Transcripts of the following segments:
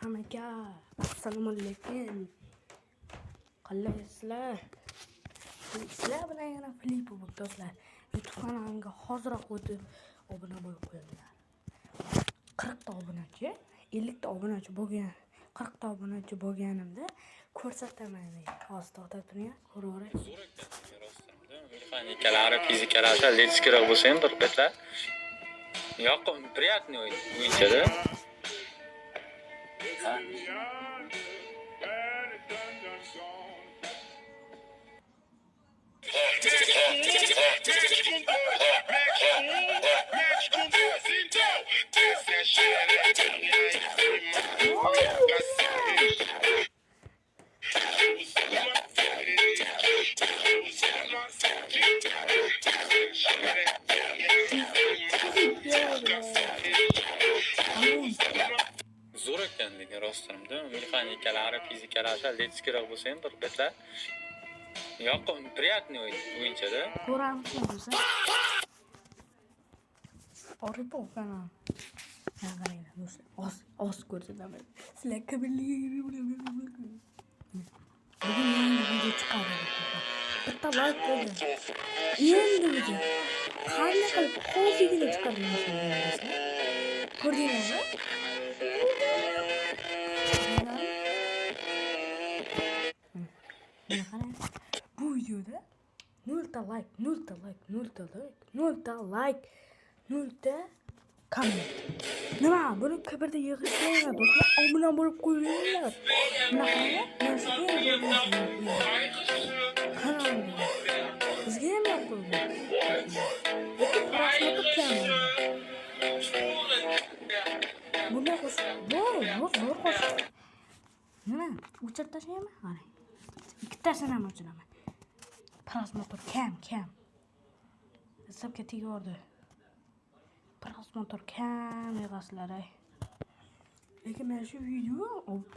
Hammaga assalomu alaykum. Qandaysizlar? Sizlar bilan yana Filippo do'stlar. YouTube kanalimga hoziroq o'tib obuna bo'lib qo'yinglar. 40 ta obunachi, 50 ta obunachi bo'lgan, 40 ta obunachi bo'lganimda ko'rsataman. Hozir to'xtab turing, ko'raverasiz. Mexanikalari, fizikalari atletikaroq bo'lsa ham bir betlar. Yoqim, приятный o'yinchada. Zo'r ekan lekin rostimda mexanikalari, fizikalari atletikaroq bo'lsa ham bir betlar. Yoqim, приятный o'yinchada. Ko'ramsiz. Orada o'qana. Qaranglar do'stlar. Oz ko'rsataman. Sizlar kabillarga bugun yangi video chiqadi. Bitta like qo'ying. Endi video. Qanday qilib hozirgina chiqarmoqchiman. Ko'rdingizmi? Bu videoda 0 ta like, 0 ta like, 0 ta like, 0 ta like, 0 ta comment. Nima? Buni kabarda yig'ishlayman do'stlar. Obuna bo'lib qo'yinglar. Bizga ham yoqdi. Lekin prasmatni kam. Bunday qo'shiq. Zo'r qo'shiq. Nima? O'chirib tashlayman? Qarang. Ikkitasini ham o'chiraman. Prasmotor kam. Hisobga tegdi. Prasmotor kam yig'asizlar. Lekin men shu video,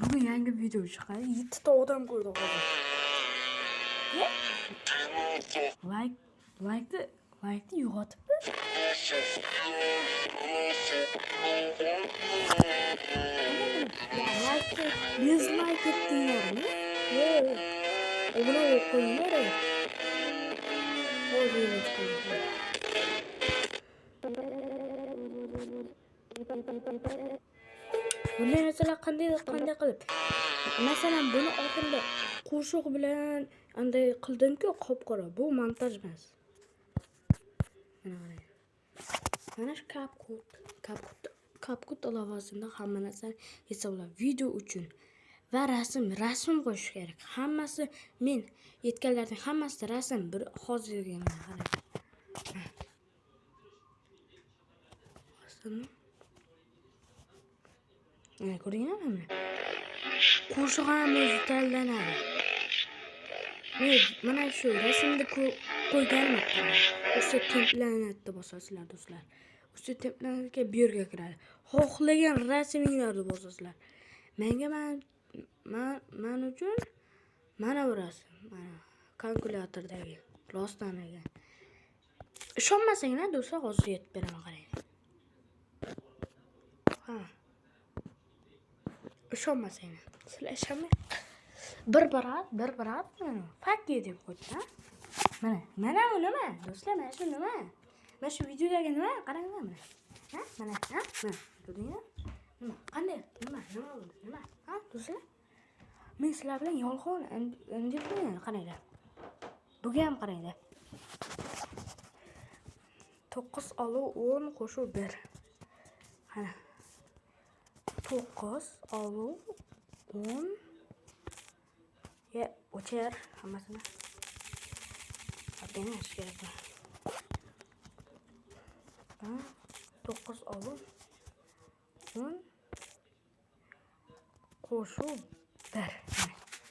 bugun yangi video chiqadi. 7 ta odam ko'rdi hozir. Like yo'qotibdi. Dislike etdinglarmi? Obuna bo'lib qo'yinglar. Bunday narsalar qanday qilib? Masalan, buni oxirida qo'shiq bilan anday qildimku, qop-qora. Bu montaj emas. Mana shu CapCut lavozimida hamma narsa hisoblab video uchun va rasm qo'yish kerak. Hammasi men yetganlarning hammasi rasm bir hozirga mana qarang. Ko'rdingizmi? Qo'shiq ham o'zi tanlanadi. Mana shu rasmni qo'yganim o'sha templanatda bosasizlar do'stlar. O'sha templanatga bu yerga kiradi. Xohlagan rasminglarni bosasizlar. Men uchun mana bu rasm. Mana kalkulyatordagi rostdan ekan. Ishonmasanglar do'stlar, hozir yetib beraman, qarang. Ishonmasanglar. Sizlar ishonmang. Bir barat fakki deb qo'ydi, ha? Mana bu nima? Do'stlar, mana shu nima? Mana shu videodagi nima? Qaranglar mana. Ha? Mana. Ko'rdingizmi? Nima? Qanday? Nima bo'ldi? Nima? Ha, do'stlar? Men sizlar bilan yolg'on independent qaranglar. Buga ham qaranglar. 9 olov 10 qo'shuv 1. Qana. 9 olov 10 o'char hammasini. Qani kerak. 9 olov 10 qo'shuv 1.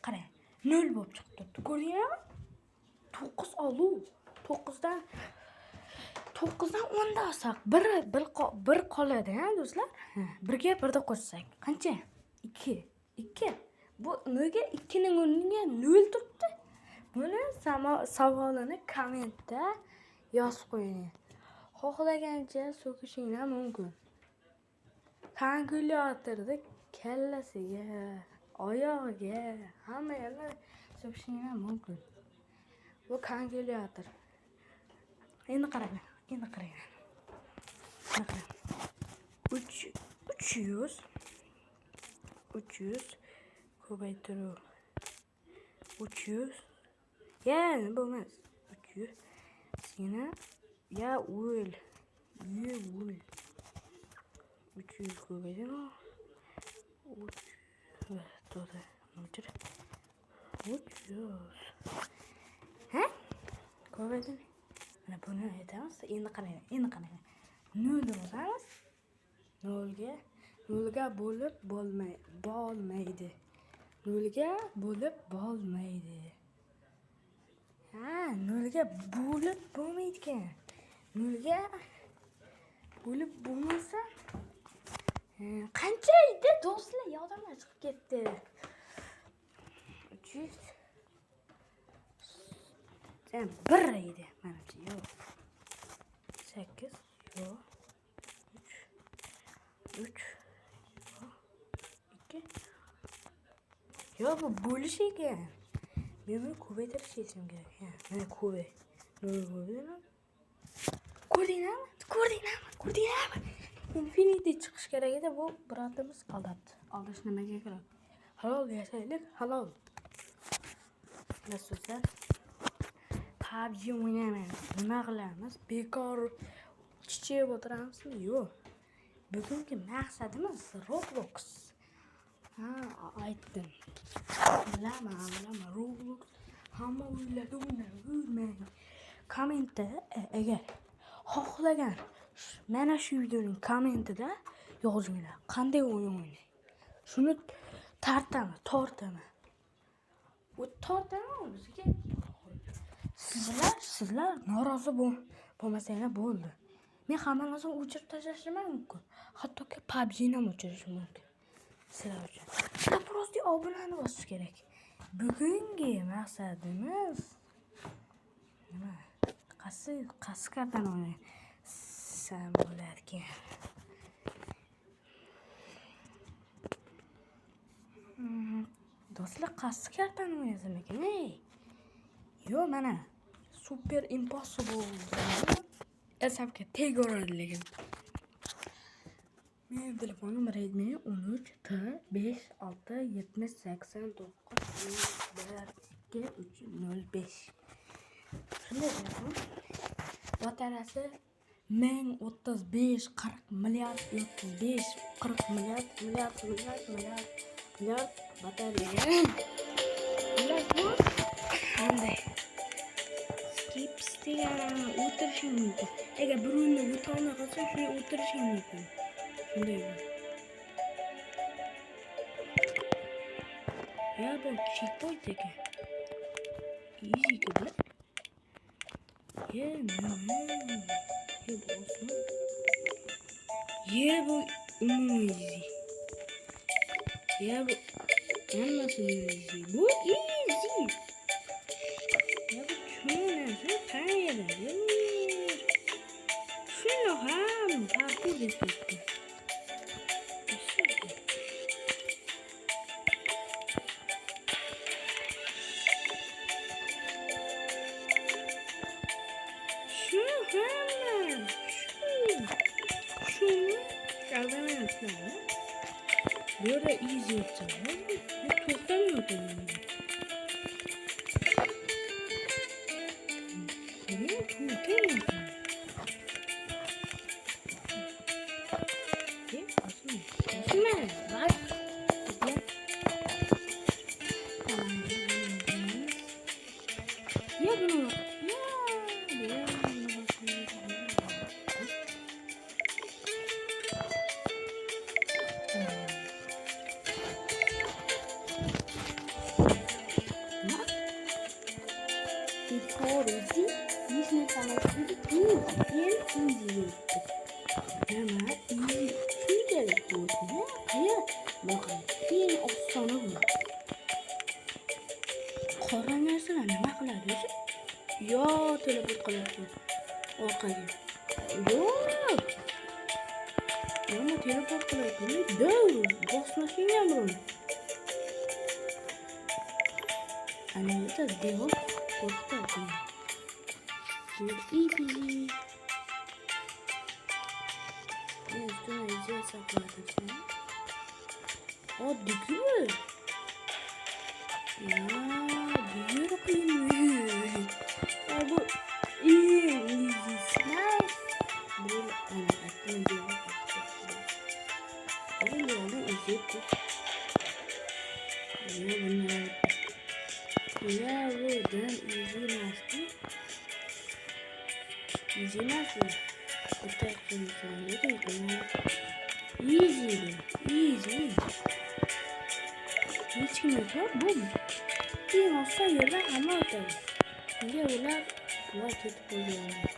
Qarang, 0 bo'lib chiqdi. Ko'rdingizmi? 9 olov 9dan 10 da olsak, bir qoladi, ha do'stlar? Birga birda qo'shsak, qancha? 2. Bu nega 2 ning o'rniga 0 turibdi? Buni savolini kommentda yozib qo'ying. Xohlagancha so'kishinglar mumkin. Kalkulyatorda kallasiga, oyog'iga, hamma yerga so'kishing ham mumkin. Bu kangilyator. Endi qarang. 300 ko'paytiruv 300 yani bo'lmas 300 yana ya o'l 300 ko'paytiruv 300 ha ko'paytiruv mana buni aytamiz. Endi qarang 0 yozamiz. 0ga bo'lib bo'lmaydi. 0ga bo'lib bo'lmaydi. Ha, 0ga bo'lib bo'lmaydi ekan. 0ga bo'lib bo'lmasa qancha edi do'stlar, yodimdan chiqib ketdi. 300 1 edi menimcha. Yo'q. 8 yo'q. 3 2 yo'q, bu bo'lish ekan. Men buni ko'paytirish esim kerak. Ha, mana ko'pay. Ko'rdinglarmi? Infinity chiqish kerak edi. Bu birontamiz aldabdi. Aldash nimaga kerak? Halol yashaylik, halol. Nasoslar PUBG o'ynaymiz. Nima qilamiz? Bekor chichib o'tiramizmi? Yo'q. Bugungi maqsadimiz Roblox. Ha, aytdim. Bilaman, Roblox hamma o'yladi, o'ynayman. Kommentda agar xohlagan mana shu videoning kommentida yozinglar. Qanday o'yin o'ynay? Shuni tortaman. U tortaman bizga. Sizlar norozi bo'lmasanglar bo'ldi. Men hamma narsani o'chirib tashlashim mumkin. Hattoki PUBG'ni ham o'chirishim mumkin. Sizlar uchun. Sizlar просто obunani bosish kerak. Bugungi maqsadimiz nima? Qaysi kartani o'ynasam bo'larkan? Do'stlar, qaysi kartani o'ynasam ekan? Yo, mana Super Impossible. Esabga tegoradi lekin. Mening telefonim Redmi 13T5607089 Shunday telefon. Batareyasi 1035 40 milliard 35 40 milliard batareya. Qanday? Skips degan o'tirishim mumkin. Agar bir o'yinni o'tolmay qolsam, shuni o'tirishim mumkin. Shunday. Ya bu checkpoint ekan. Easy ku. Bu easy. Bu hammasi easy. Bu easy. Bu tushunasiz qayerda? Shuni ham farqi ketdi. Böyle easy yapacağım. Toplamıyordum. Qora narsalar nima qiladi o'zi? Yo, teleport qiladi. Orqaga. Yo'q. Ama teleport qilayotganda dov bosmashing ham uni. Ana bitta devor qo'rqitadi. Ipi. Üstüne iyice sakladım seni. O düküyor. Ya düküyor bakayım. Ya bu iyi. Bu ana aklına diyor. Benim de onu izletti. Ya bunlar. Ya bu dön izlemezdi. İzlemezdi. Ötekini söyledi. Easy. Hiç kim yok. Bum. Bir olsa yerden ama öter. Şimdi ular ketip oluyor.